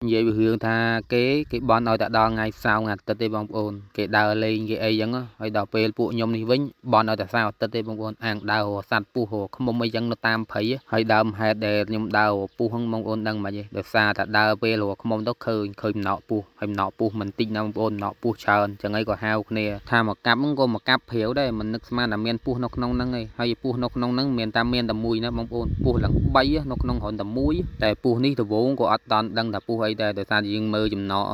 និយាយពីរឿងថាគេបន់ឲ្យតែដល់ថ្ងៃសៅរ៍ថ្ងៃអាទិត្យទេបងប្អូនគេដើរលេងគេអីចឹងហើយដល់ពេលពួកខ្ញុំនេះវិញបន់ឲ្យតែសៅរ៍អាទិត្យទេបងប្អូនអាងដើររកសត្វពស់រកឃ្មុំអីចឹងនៅតាមព្រៃហើយដើមហេតុដែលខ្ញុំដើររកពស់ហ្នឹងបងប្អូនដឹងមិនទេដោយសារតែដើរពេលរកឃ្មុំទៅឃើញម្ណកពស់ហើយម្ណកពស់មិនតិចណាបងប្អូនម្ណកពស់ច្រើនចឹងហើយក៏ហៅគ្នាថាមកកាប់ហ្នឹងក៏មកកាប់ព្រាវដែរមិននឹកស្មានថាមានពស់នៅក្នុងហ្នឹងឯងហើយពស់នៅក្នុងហ្នឹងមានតែមួយណាបងប្អូនពស់ឡើង3នៅក្នុងគ្រាន់តែមួយតែពស់នេះដំបូងក៏អត់តាន់ដឹងថាពស់អីដែរដោយសារយើងមើលចំណក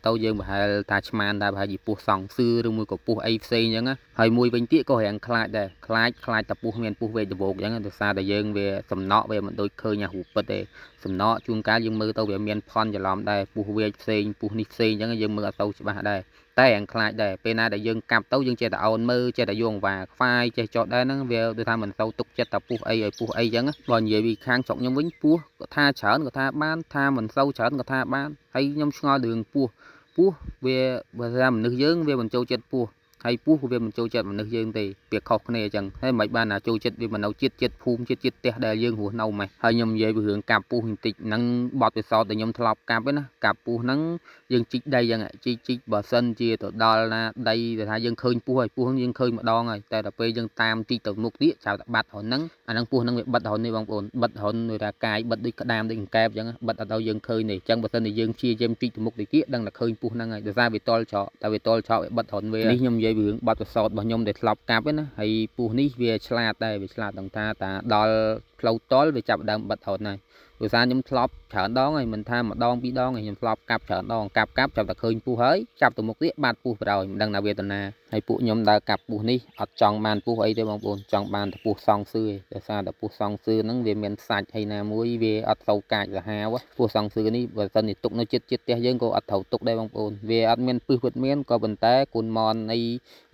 ទៅយើងប្រហែលថាឆ្មានដែរប្រហែលជាពស់សង្សឿឬមួយក៏ពស់អីផ្សេងអញ្ចឹងហើយមួយវិញទៀតក៏រាំងខ្លាចដែរខ្លាចតែពស់មានពស់វែកដបោកអញ្ចឹងដោយសារតែយើងវាសំណក់វាមិនដូចឃើញអារូបពិតទេសំណក់ជួនកាលយើងមើលទៅវាមានផន់ច្រឡំដែរពស់វែកផ្សេងពស់នេះផ្សេងអញ្ចឹងយើងមើលអត់ទៅច្បាស់ដែរតែរាំងខ្លាចដែរពេលណាដែលយើងកាប់ទៅយើងចេះតែអោនមើលចេះតែយងវ៉ាខ្វាយចេះចោតដែរហ្នឹងវាដូចថាមិនទៅទុកចិត្តថាពស់អីឲ្យពស់អីអញ្ចឹងបើនិយាយពីខាងស្រុកខ្ញុំវិញពស់ក៏ថាច្រើនក៏ថាបានថាមិនសូវច្រើនក៏ថាបានហើយខ្ញុំឆ្ងល់រឿងពស់វាបើថាមនុស្សយើងវាមិនចូលចិត្តពស់ហើយពស់វាមិនចូលចិត្តមនុស្សយើងទេវាខុសគ្នាអញ្ចឹងហើយមិនបានណាចូលចិត្តវាមិននៅចិត្តភូមិចិត្តផ្ទះដែលយើងរស់នៅម៉េះហើយខ្ញុំនិយាយពីរឿងកាប់ពស់បន្តិចហ្នឹងបទពិសោធន៍ដែលខ្ញុំធ្លាប់កាប់ហ្នឹងណាកាប់ពស់ហ្នឹងយើងជីកដីអញ្ចឹងជីកបើសិនជាទៅដល់ណាដីដែលថាយើងឃើញពស់ហើយពស់ហ្នឹងយើងឃើញម្ដងហើយតែដល់ពេលយើងតាមជីកទៅមុខទៀតចៅតែបាត់ហ្នឹងអាហ្នឹងពស់ហ្នឹងវាបិទរហូតនេះបងប្អូនបិទរហូតដូចថាកាយបិទដូចក្តាមដូចកង្កែបអញ្ចឹងបិទអត់ដល់យើងឃើញទេអញ្ចឹងបើសិនជាយើងព្យាយាមជីកទៅមុខទៅទៀតដឹងតែឃើញពស់ហ្នឹងហើយដោយសារវាតល់ច្រកតែវាតល់ច្រកវាបិទរហូតវានេះខ្ញុំនិយាយពីរឿងបទពិសោធន៍របស់ខ្ញុំដែលធ្លាប់កាប់ណាហើយពស់នេះវាឆ្លាតដែរវាឆ្លាតដឹងថាដល់ផ្លូវតល់វាចាប់ដើមបិទរហូតណាដោយសារខ្ញុំធ្លាប់ច្រើនដងហើយមិនថាម្ដងពីរដងហើយខ្ញុំធ្លាប់កាប់ច្រើនដងកាប់ចាប់តែឃើញពស់ហើយចាប់ទៅមុខទៀតបាត់ពស់បណ្ដោយមិនដឹងណាវេទនាហើយពួកខ្ញុំដើរកាប់ពស់នេះអត់ចង់បានពស់អីទេបងប្អូនចង់បានតែពស់សង្សឿដោយសារតែពស់សង្សឿហ្នឹងវាមានសាច់ហើយណាមួយវាអត់ទៅកាចសាហាវពស់សង្សឿនេះបើសិនជាទុកនៅចិត្តផ្ទះយើងក៏អត់ត្រូវទុកដែរបងប្អូនវាអត់មានពឹសពិតមានក៏ប៉ុន្តែគុណមននៃ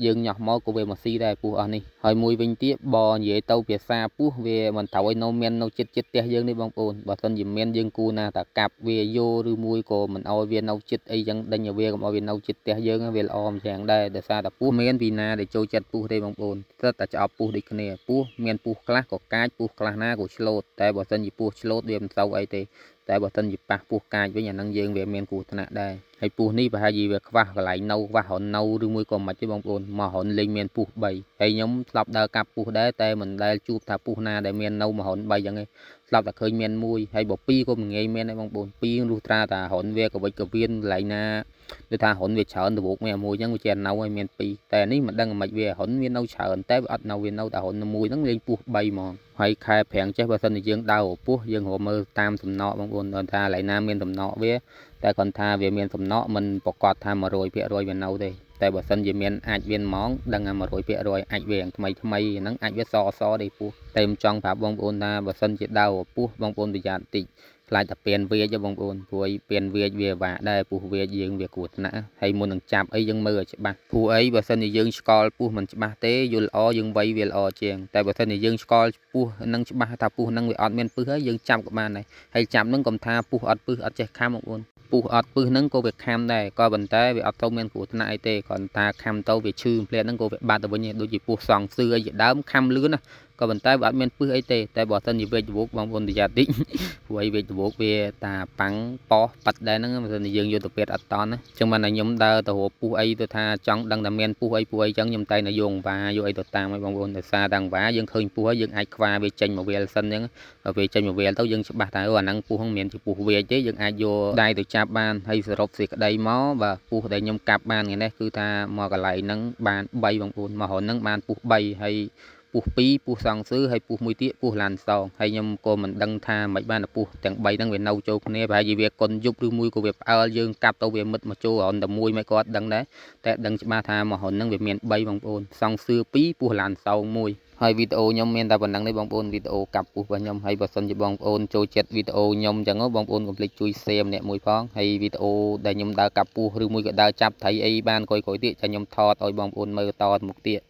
យើងញ៉ោះមកក៏វាមកស៊ីដែរពស់អស់នេះហើយមួយវិញទៀតបើនិយាយទៅភាសាពស់វាមិនត្រូវឲ្យនៅមាននៅចិត្តផ្ទះយើងទេបងប្អូនបើសិនជាមានយើងគួរណាតែកាប់វាយោឬមួយក៏មិនឲ្យវានៅចិត្តអីចឹងដេញឲ្យវាកុំឲ្យវានៅចិត្តផ្ទះយើងវាល្អម្យ៉ាងដែរដោយសារតែពស់មានពីណាដែលចូលចិត្តពស់ទេបងប្អូនស្ទើរតែច្អប់ពស់ដូចគ្នាពស់មានពស់ខ្លះក៏កាចពស់ខ្លះណាក៏ឆ្លូតតែបើសិនជាពស់ឆ្លូតវាមិនសូវអីទេតែបើសិនជាប៉ះពស់កាចវិញអាហ្នឹងយើងវាមានគ្រោះថ្នាក់ដែរហើយពស់នេះប្រហែលជាវាខ្វះកន្លែងនៅខ្វះរននៅឬមួយក៏មិនទេបងប្អូនមករនលេងមានពស់3ហើយខ្ញុំធ្លាប់ដើរកាប់ពស់ដែរតែមិនដែលជួបថាពស់ណាដែលមាននៅមករន3ចឹងទេស្លាប់តែឃើញមានមួយហើយបើ2ក៏មិនងាយមានដែរបងប្អូន2លុះត្រាតែរនវាក៏វិចក៏វៀនកន្លែងណាដូចថារនវាច្រើនដបោកមួយចឹងវាចេះនៅហើយមាន2តែនេះមិនដឹងមិនវារនវានៅច្រើនតែវាអត់នៅវានៅតែរនមួយហ្នឹងលេងពស់3ហ្មងហើយខែប្រាំងចេះបើសិនជាយើងដើររកពស់យើងរកមើលតាមសំណក់បងប្អូនដល់ថាកន្លែងណាមានសំណក់វាតែគាត់ថាវាមានសំណក់មិនប្រកាសថា 100% វានៅទេតែបើសិនជាមានអាចវាហ្មងដឹងថា 100% អាចវាថ្មីហ្នឹងអាចវាសទេពស់តែខ្ញុំចង់ប្រាប់បងប្អូនថាបើសិនជាដើររកពស់បងប្អូនប្រយ័ត្នតិចខ្លាចតែពៀនវាចបងប្អូនព្រោះពៀនវាចវាបាក់ដែរពស់វាចយើងវាគ្រោះថ្នាក់ហើយមុននឹងចាប់អីយើងមើលឲ្យច្បាស់ព្រោះអីបើសិនជាយើងស្គាល់ពស់មិនច្បាស់ទេយល់ល្អយើងវាយវាល្អជាងតែបើសិនជាយើងស្គាល់ពស់នឹងច្បាស់ថាពស់នឹងវាអត់មានពឹសហើយយើងចាប់ក៏បានដែរហើយចាប់នឹងកុំថាពស់អត់ពឹសអត់ចេះខាំបងប្អូនពស់អត់ពឹសហ្នឹងក៏វាខាំដែរក៏ប៉ុន្តែវាអត់ទៅមានគ្រោះថ្នាក់អីទេគ្រាន់តែខាំទៅវាឈឺផ្លែហ្នឹងក៏វាបាត់ទៅវិញដូចជាពស់សង្សឿអីជាដើមខាំលឿនណាក៏ប៉ុន្តែវាអត់មានពឹសអីទេតែបើសិនជាវេចវោកបងប្អូនប្រយ័ត្នតិចព្រោះអីវេចវោកវាតាប៉ាំងប៉ោះប៉ាត់ដែរហ្នឹងបើសិនជាយើងយកទៅពេទ្យអត់តន់ណាអញ្ចឹងបានតែខ្ញុំដើរទៅរកពស់អីទៅថាចង់ដឹងថាមានពស់អីអញ្ចឹងខ្ញុំតែនៅយងវ៉ាយកអីទៅតាមឲ្យបងប្អូនដោយសារតាំងវ៉ាយើងឃើញពស់ហើយយើងអាចខ្វាវាចេញមកវាលសិនអញ្ចឹងពេលចេញមកវាលទៅយើងច្បាស់ថាអាហ្នឹងពស់ហ្នឹងមានជាពស់វាចទេយើងអាចយកដៃទៅចាប់បានហើយសរុបសេចក្តីមកបាទពស់ដែលខ្ញុំកាប់បានថ្ងៃនេះគឺថាមកកន្លែងហ្នឹងបាន3បងប្អូនមករហូតហ្នឹងបានពស់3ហើយពស់2ពស់សង្សឿហើយពស់មួយទៀតពស់ឡានសងហើយខ្ញុំក៏មិនដឹងថាមិនបានពស់ទាំង3ហ្នឹងវានៅចូលគ្នាប្រហែលជាវាកុនយប់ឬមួយក៏វាផ្អើលយើងកាប់ទៅវាមិតមកចូលរហូតតែមួយមិនក៏អត់ដឹងដែរតែដឹងច្បាស់ថាមករហូតហ្នឹងវាមាន3បងប្អូនសង្សឿ2ពស់ឡានសង1ហើយវីដេអូខ្ញុំមានតែប៉ុណ្្នឹងទេបងប្អូនវីដេអូកាប់ពស់របស់ខ្ញុំហើយបើសិនជាបងប្អូនចូលចិត្តវីដេអូខ្ញុំអញ្ចឹងបងប្អូនកុំភ្លេចជួយ share ម្នាក់មួយផងហើយវីដេអូដែលខ្ញុំដើរកាប់ពស់ឬមួយក៏ដើរចាប់ត្រីអីបានក្រោយៗទៀតចាំខ្ញុំថតឲ្យបងប្អូនមើលតទៅមុខទៀត